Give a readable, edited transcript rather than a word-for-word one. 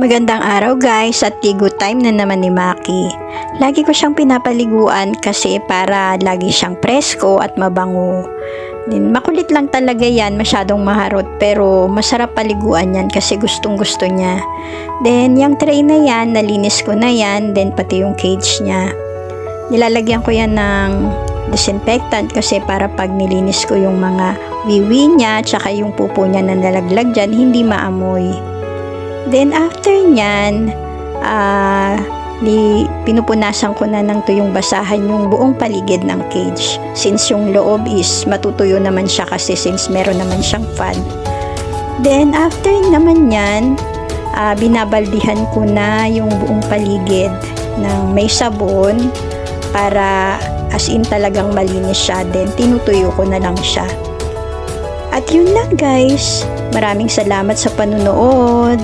Magandang araw guys at ligo time na naman ni Maki. Lagi ko siyang pinapaliguan kasi para lagi siyang presko at mabango. Din makulit lang talaga yan, masyadong maharot pero masarap paliguan yan kasi gustong gusto niya. Then yung tray na yan, nalinis ko na yan, then pati yung cage niya. Nilalagyan ko yan ng disinfectant kasi para pag nilinis ko yung mga wiwi niya tsaka yung pupo niya na nalaglag dyan, hindi maamoy. Then after nyan, pinupunasan ko na ng tuyong basahan yung buong paligid ng cage. Since yung loob is matutuyo naman siya kasi since meron naman siyang fan. Then after naman yan, binabaldihan ko na yung buong paligid ng may sabon para as in talagang malinis siya. Then tinutuyo ko na lang siya. At yun lang guys. Maraming salamat sa panunood.